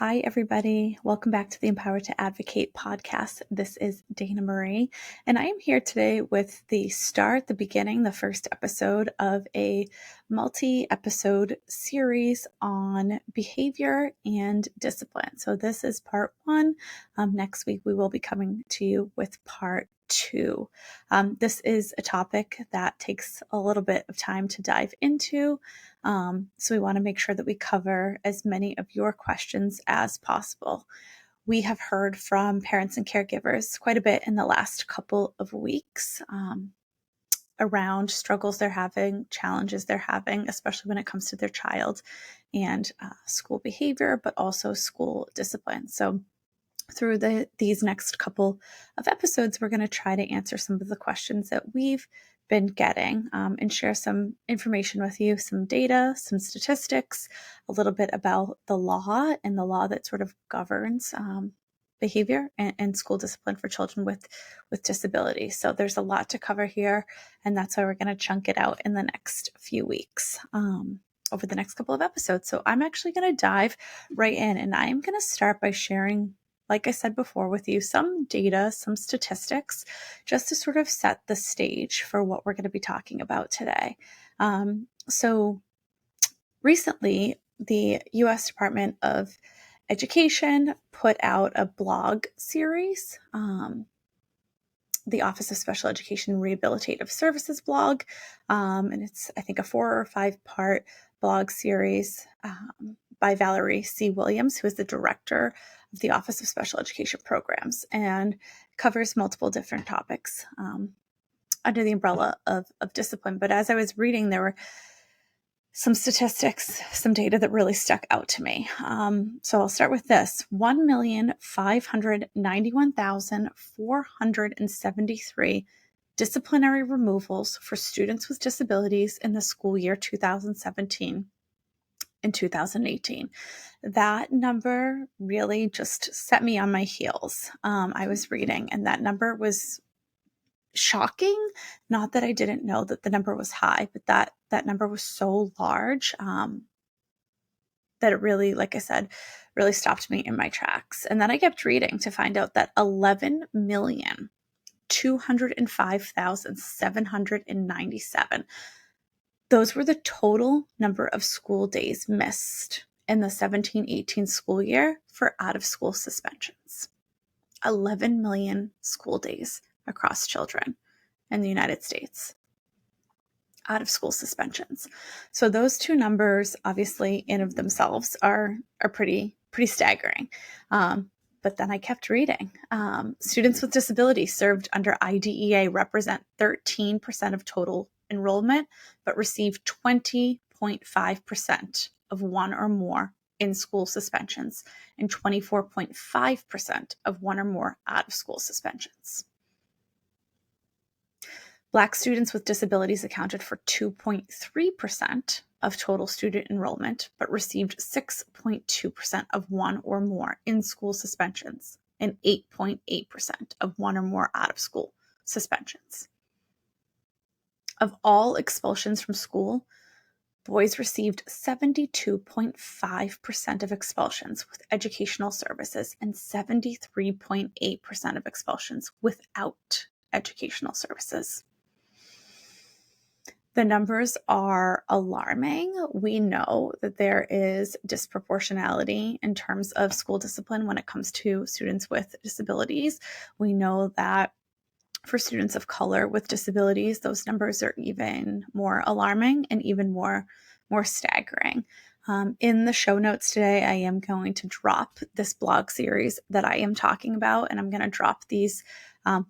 Hi, everybody. Welcome back to the Empower to Advocate podcast. This is Dana Marie, and I am here today with the beginning, the first episode of a multi-episode series on behavior and discipline. So this is part one. Next week, we will be coming to you with part two. This is a topic that takes a little bit of time to dive into. So we want to make sure that we cover as many of your questions as possible. We have heard from parents and caregivers quite a bit in the last couple of weeks around struggles they're having, challenges they're having, especially when it comes to their child and school behavior, but also school discipline. So through these next couple of episodes, we're going to try to answer some of the questions that we've been getting and share some information with you, some data, some statistics, a little bit about the law and the law that sort of governs behavior and school discipline for children with disabilities. So there's a lot to cover here, and that's why we're going to chunk it out in the next few weeks. Over the next couple of episodes. So I'm actually going to dive right in, and I am going to start by sharing, like I said before, with you some data, some statistics, just to sort of set the stage for what we're going to be talking about today. So recently, the U.S. Department of Education put out a blog series, the Office of Special Education Rehabilitative Services blog, and it's, I think, a 4 or 5 part blog series by Valerie C. Williams, who is the director of the Office of Special Education Programs, and covers multiple different topics under the umbrella of discipline. But as I was reading, there were some statistics, some data that really stuck out to me. So I'll start with this. 1,591,473 disciplinary removals for students with disabilities in the school year 2017 and 2018. That number really just set me on my heels. I was reading, and that number was shocking. Not that I didn't know that the number was high, but that number was so large that it really, like I said, really stopped me in my tracks. And then I kept reading to find out that 11,205,797, those were the total number of school days missed in the 17-18 school year for out-of-school suspensions. 11 million school days across children in the United States out of school suspensions. So those two numbers, obviously, in of themselves are pretty staggering. But then I kept reading. Students with disabilities served under IDEA represent 13% of total enrollment, but receive 20.5% of one or more in-school suspensions and 24.5% of one or more out-of-school suspensions. Black students with disabilities accounted for 2.3% of total student enrollment, but received 6.2% of one or more in-school suspensions and 8.8% of one or more out-of-school suspensions. Of all expulsions from school, boys received 72.5% of expulsions with educational services and 73.8% of expulsions without educational services. The numbers are alarming. We know that there is disproportionality in terms of school discipline when it comes to students with disabilities. We know that for students of color with disabilities, those numbers are even more alarming and even more staggering. In the show notes today, I am going to drop this blog series that I am talking about, and I'm going to drop these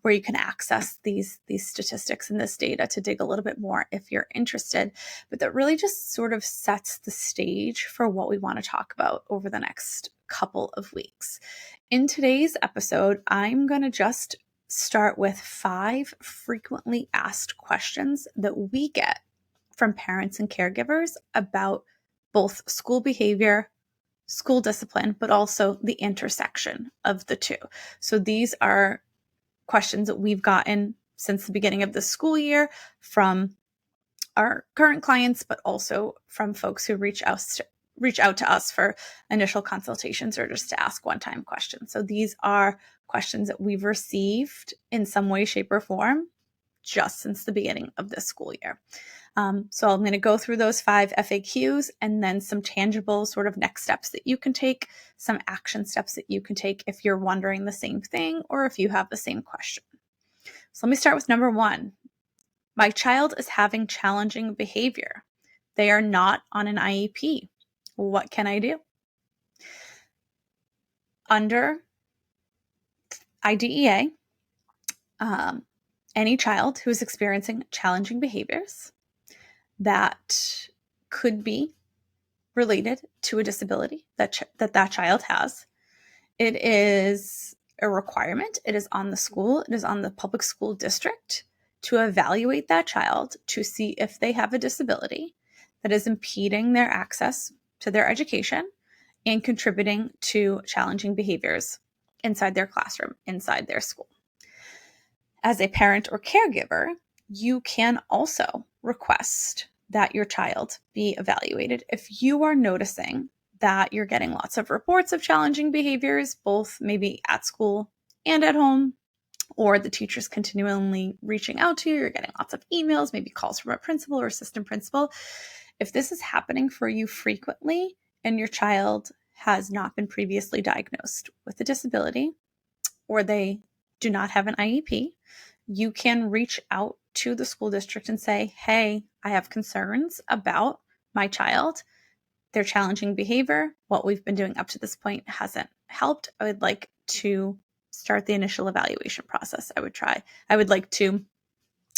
where you can access these statistics and this data to dig a little bit more if you're interested. But that really just sort of sets the stage for what we want to talk about over the next couple of weeks. In today's episode, I'm going to just start with 5 frequently asked questions that we get from parents and caregivers about both school behavior, school discipline, but also the intersection of the two. So these are questions that we've gotten since the beginning of the school year from our current clients, but also from folks who reach reach out to us for initial consultations or just to ask one-time questions. So these are questions that we've received in some way, shape, or form just since the beginning of this school year. So I'm going to go through those 5 FAQs and then some tangible sort of next steps that you can take, some action steps that you can take if you're wondering the same thing or if you have the same question. So let me start with number 1. My child is having challenging behavior. They are not on an IEP. What can I do? Under IDEA, any child who is experiencing challenging behaviors that could be related to a disability that child has, it is a requirement. It is on the school. It is on the public school district to evaluate that child to see if they have a disability that is impeding their access to their education and contributing to challenging behaviors inside their classroom, inside their school. As a parent or caregiver, you can also request that your child be evaluated if you are noticing that you're getting lots of reports of challenging behaviors, both maybe at school and at home, or the teacher's continually reaching out to you, you're getting lots of emails, maybe calls from a principal or assistant principal. If this is happening for you frequently and your child has not been previously diagnosed with a disability or they do not have an IEP, you can reach out to the school district and say, hey, I have concerns about my child, their challenging behavior. What we've been doing up to this point hasn't helped. I would like to start the initial evaluation process. I would like to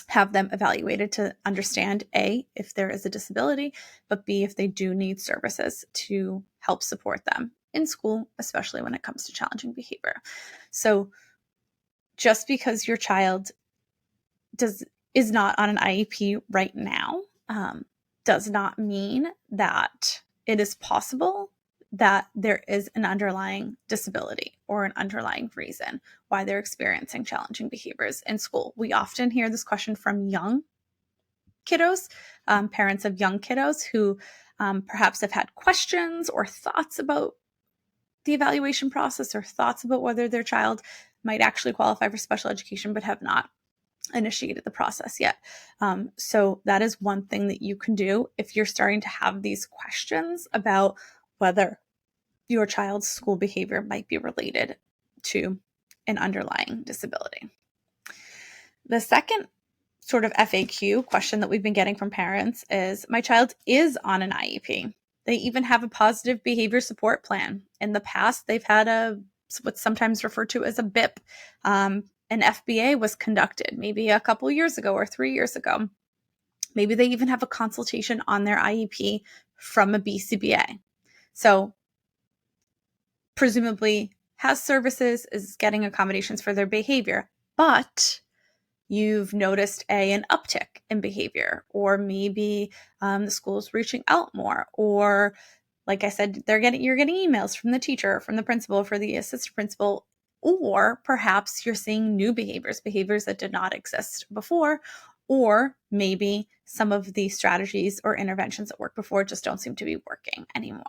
have them evaluated to understand A, if there is a disability, but B, if they do need services to help support them in school, especially when it comes to challenging behavior. So just because your child is not on an IEP right now, does not mean that it is possible that there is an underlying disability or an underlying reason why they're experiencing challenging behaviors in school. We often hear this question from young kiddos, parents of young kiddos who perhaps have had questions or thoughts about the evaluation process or thoughts about whether their child might actually qualify for special education but have not initiated the process yet. So that is one thing that you can do if you're starting to have these questions about whether your child's school behavior might be related to an underlying disability. The second sort of FAQ question that we've been getting from parents is, my child is on an IEP. They even have a positive behavior support plan. In the past, they've had what's sometimes referred to as a BIP. An FBA was conducted maybe a couple years ago or 3 years ago. Maybe they even have a consultation on their IEP from a BCBA. So presumably has services, is getting accommodations for their behavior, but you've noticed an uptick in behavior, or maybe the school's reaching out more, or like I said, you're getting emails from the teacher, from the principal, for the assistant principal, or perhaps you're seeing new behaviors that did not exist before, or maybe some of the strategies or interventions that worked before just don't seem to be working anymore.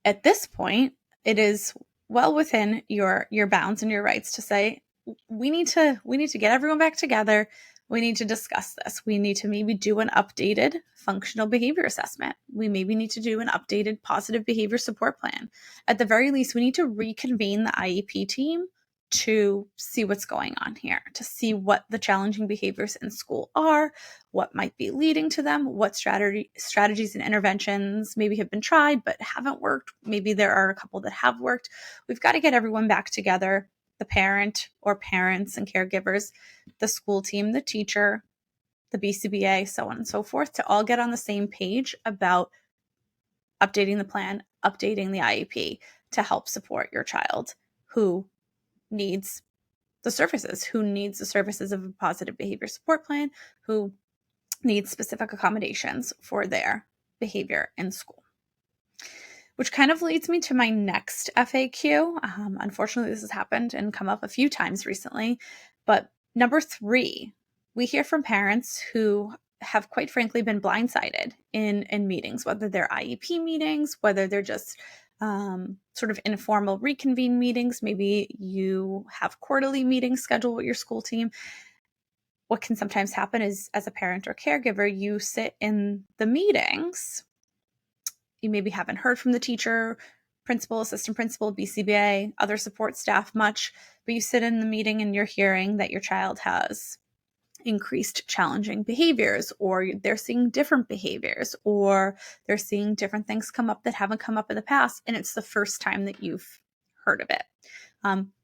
At this point, it is well within your bounds and your rights to say, we need to get everyone back together. We need to discuss this. We need to maybe do an updated functional behavior assessment. We maybe need to do an updated positive behavior support plan. At the very least, we need to reconvene the IEP team to see what's going on here, to see what the challenging behaviors in school are, what might be leading to them, what strategies and interventions maybe have been tried but haven't worked. Maybe there are a couple that have worked. We've got to get everyone back together, the parent or parents and caregivers, the school team, the teacher, the BCBA, so on and so forth, to all get on the same page about updating the plan, updating the IEP to help support your child who needs the services of a positive behavior support plan, who needs specific accommodations for their behavior in school. Which kind of leads me to my next FAQ. Unfortunately, this has happened and come up a few times recently. But number 3, we hear from parents who have quite frankly been blindsided in meetings, whether they're IEP meetings, whether they're just sort of informal reconvene meetings. Maybe you have quarterly meetings scheduled with your school team. What can sometimes happen is, as a parent or caregiver, you sit in the meetings. You maybe haven't heard from the teacher, principal, assistant principal, BCBA, other support staff much, but you sit in the meeting and you're hearing that your child has increased challenging behaviors, or they're seeing different behaviors, or they're seeing different things come up that haven't come up in the past, and it's the first time that you've heard of it.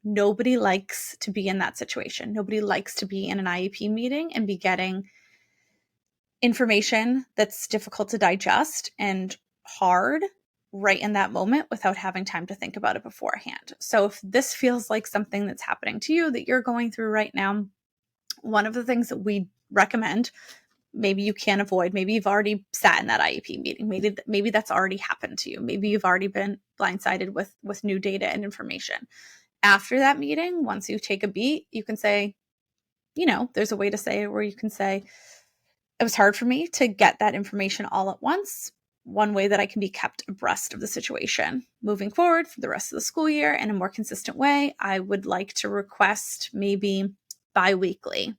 Nobody likes to be in that situation. Nobody likes to be in an IEP meeting and be getting information that's difficult to digest and hard right in that moment without having time to think about it beforehand. So if this feels like something that's happening to you, that you're going through right now, one of the things that we recommend, maybe you can't avoid, maybe you've already sat in that IEP meeting, maybe that's already happened to you, maybe you've already been blindsided with new data and information. After that meeting, once you take a beat, you can say, there's a way to say it where you can say, it was hard for me to get that information all at once. One way that I can be kept abreast of the situation moving forward for the rest of the school year in a more consistent way, I would like to request maybe bi-weekly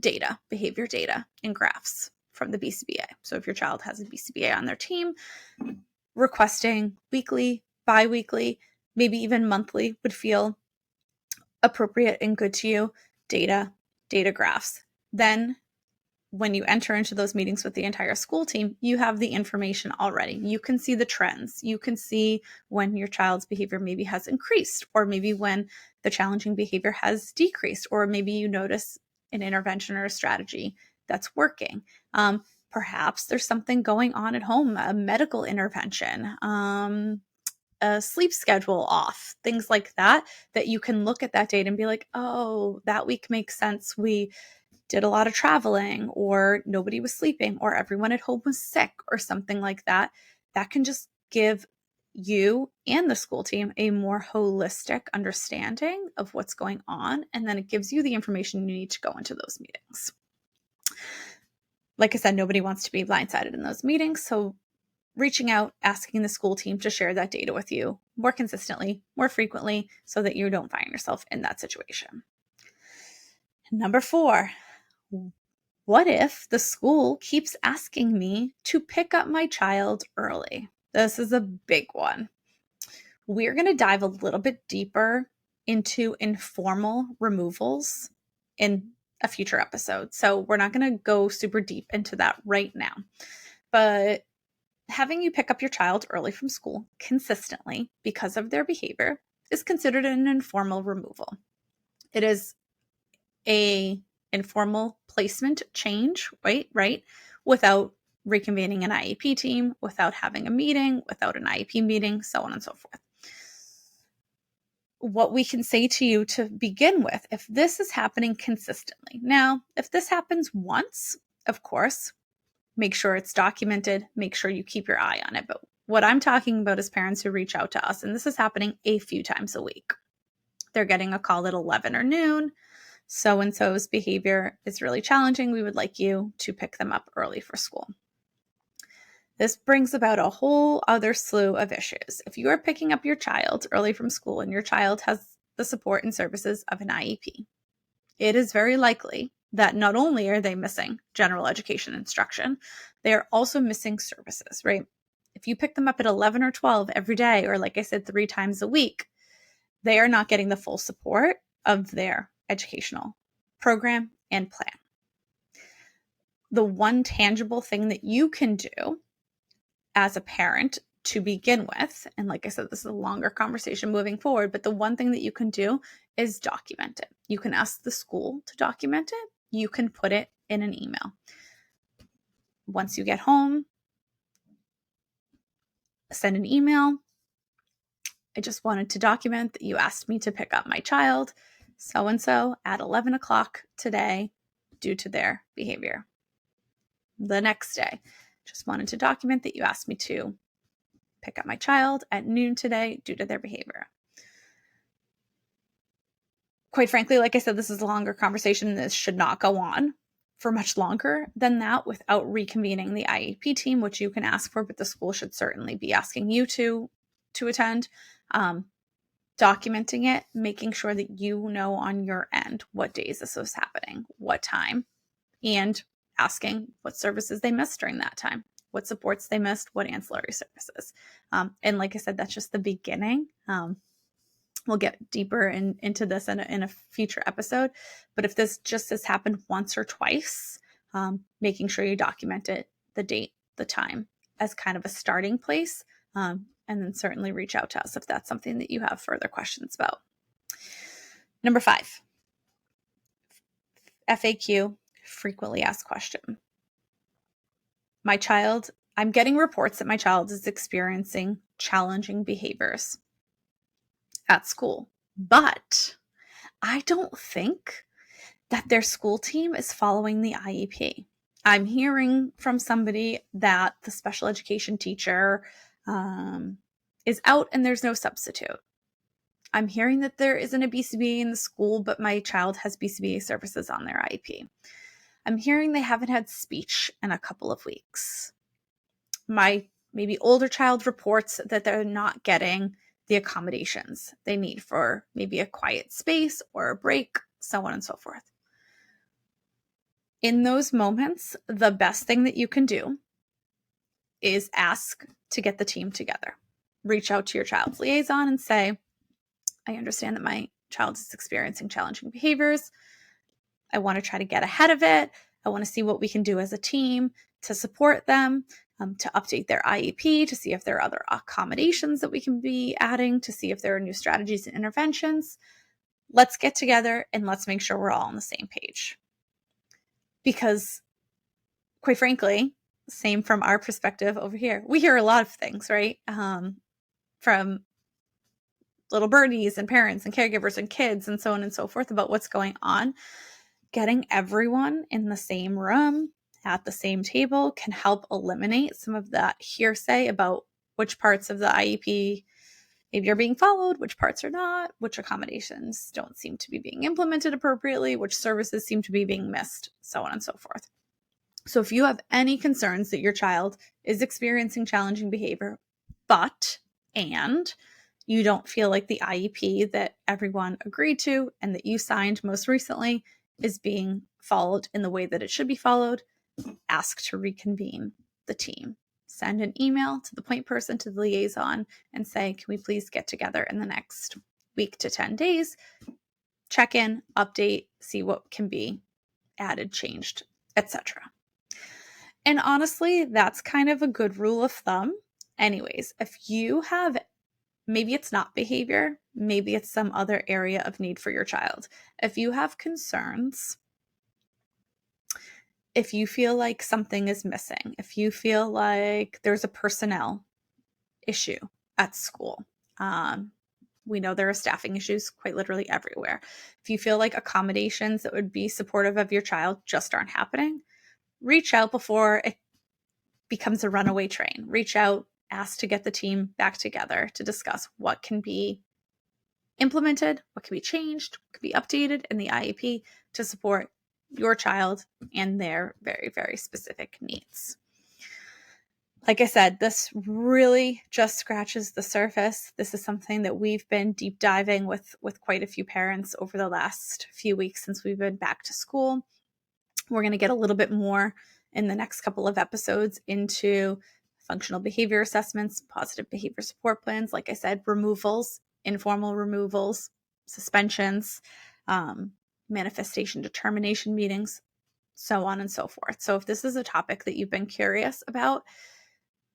data, behavior data and graphs from the BCBA. So if your child has a BCBA on their team, requesting weekly, bi-weekly, maybe even monthly would feel appropriate and good to you. Data graphs. Then when you enter into those meetings with the entire school team, you have the information already. You can see the trends. You can see when your child's behavior maybe has increased, or maybe when the challenging behavior has decreased, or maybe you notice an intervention or a strategy that's working. Perhaps there's something going on at home, a medical intervention, a sleep schedule off, things like that you can look at that data and be like, oh, that week makes sense. We did a lot of traveling, or nobody was sleeping, or everyone at home was sick, or something like that. That can just give you and the school team a more holistic understanding of what's going on. And then it gives you the information you need to go into those meetings. Like I said, nobody wants to be blindsided in those meetings. So reaching out, asking the school team to share that data with you more consistently, more frequently, so that you don't find yourself in that situation. Number 4, what if the school keeps asking me to pick up my child early? This is a big one. We're going to dive a little bit deeper into informal removals in a future episode. So we're not going to go super deep into that right now. But having you pick up your child early from school consistently because of their behavior is considered an informal removal. It is a informal placement change, right? Without reconvening an IEP team, without having a meeting, without an IEP meeting, so on and so forth. What we can say to you to begin with, if this is happening consistently. Now, if this happens once, of course, make sure it's documented, make sure you keep your eye on it. But what I'm talking about is parents who reach out to us, and this is happening a few times a week. They're getting a call at 11 or noon. So-and-so's behavior is really challenging. We would like you to pick them up early for school. This brings about a whole other slew of issues. If you are picking up your child early from school and your child has the support and services of an IEP, it is very likely that not only are they missing general education instruction, they are also missing services, right? If you pick them up at 11 or 12 every day, or like I said, 3 times a week, they are not getting the full support of their educational program and plan. The one tangible thing that you can do as a parent to begin with, and like I said, this is a longer conversation moving forward, but the one thing that you can do is document it. You can ask the school to document it. You can put it in an email. Once you get home, send an email. I just wanted to document that you asked me to pick up my child, so-and-so, at 11 o'clock today due to their behavior. The next day, just wanted to document that you asked me to pick up my child at noon today due to their behavior. Quite frankly, like I said, this is a longer conversation. This should not go on. for much longer than that without reconvening the IEP team, which you can ask for, but the school should certainly be asking you to attend. Documenting it, making sure that you know on your end what days this was happening, what time, and asking what services they missed during that time, what supports they missed, what ancillary services. And like I said, that's just the beginning. We'll get deeper into this in a future episode. But if this just has happened once or twice, making sure you document it, the date, the time, as kind of a starting place. And then certainly reach out to us if that's something that you have further questions about. Number 5, FAQ, frequently asked question. I'm getting reports that my child is experiencing challenging behaviors at school, but I don't think that their school team is following the IEP. I'm hearing from somebody that the special education teacher is out and there's no substitute. I'm hearing that there isn't a BCBA in the school, but my child has BCBA services on their IEP. I'm hearing they haven't had speech in a couple of weeks. My maybe older child reports that they're not getting the accommodations they need for maybe a quiet space or a break, so on and so forth. In those moments, the best thing that you can do is ask to get the team together. Reach out to your child's liaison and say, I understand that my child is experiencing challenging behaviors. I want to try to get ahead of it. I want to see what we can do as a team to support them, to update their IEP, to see if there are other accommodations that we can be adding, to see if there are new strategies and interventions. Let's get together and let's make sure we're all on the same page. Because quite frankly, same from our perspective over here, we hear a lot of things, right? From little birdies and parents and caregivers and kids and so on and so forth about what's going on. Getting everyone in the same room at the same table can help eliminate some of that hearsay about which parts of the IEP maybe are being followed, which parts are not, which accommodations don't seem to be being implemented appropriately, which services seem to be being missed, so on and so forth. So if you have any concerns that your child is experiencing challenging behavior, and you don't feel like the IEP that everyone agreed to and that you signed most recently is being followed in the way that it should be followed, ask to reconvene the team. Send an email to the point person, to the liaison, and say, can we please get together in the next week to 10 days, check in, update, see what can be added, changed, etc. And honestly, that's kind of a good rule of thumb. Anyways, if you have, maybe it's not behavior, maybe it's some other area of need for your child. If you have concerns, if you feel like something is missing, if you feel like there's a personnel issue at school, we know there are staffing issues quite literally everywhere. If you feel like accommodations that would be supportive of your child just aren't happening, reach out before it becomes a runaway train. Reach out, ask to get the team back together to discuss what can be implemented, what can be changed, what can be updated in the IEP to support your child and their very, very specific needs. Like I said, this really just scratches the surface. This is something that we've been deep diving with quite a few parents over the last few weeks since we've been back to school. We're going to get a little bit more in the next couple of episodes into functional behavior assessments, positive behavior support plans, like I said, removals, informal removals, suspensions, manifestation determination meetings, so on and so forth. So if this is a topic that you've been curious about,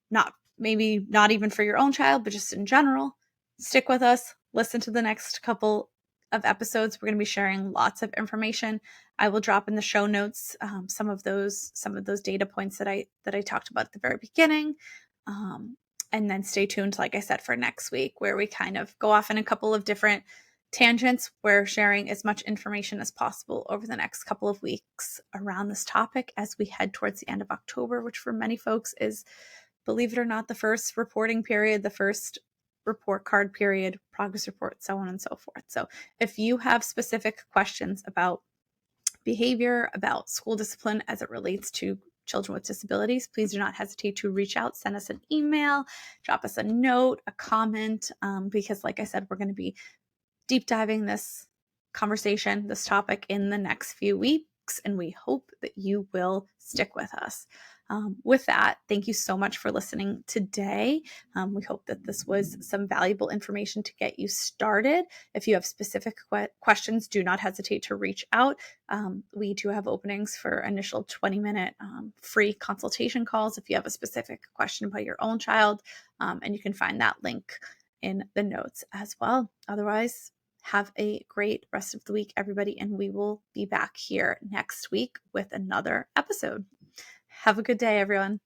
not even for your own child, but just in general, stick with us, listen to the next couple of episodes. We're going to be sharing lots of information. I will drop in the show notes some of those data points that I talked about at the very beginning. And then stay tuned, like I said, for next week, where we kind of go off in a couple of different tangents. We're sharing as much information as possible over the next couple of weeks around this topic as we head towards the end of October, which for many folks is, believe it or not, the first reporting period, the first report card period, progress report, so on and so forth. So if you have specific questions about behavior, about school discipline as it relates to children with disabilities, please do not hesitate to reach out, send us an email, drop us a note, a comment, because like I said, we're going to be deep diving this conversation, this topic in the next few weeks, and we hope that you will stick with us. With that, thank you so much for listening today. We hope that this was some valuable information to get you started. If you have specific questions, do not hesitate to reach out. We do have openings for initial 20-minute free consultation calls if you have a specific question about your own child, and you can find that link in the notes as well. Otherwise, have a great rest of the week, everybody, and we will be back here next week with another episode. Have a good day, everyone.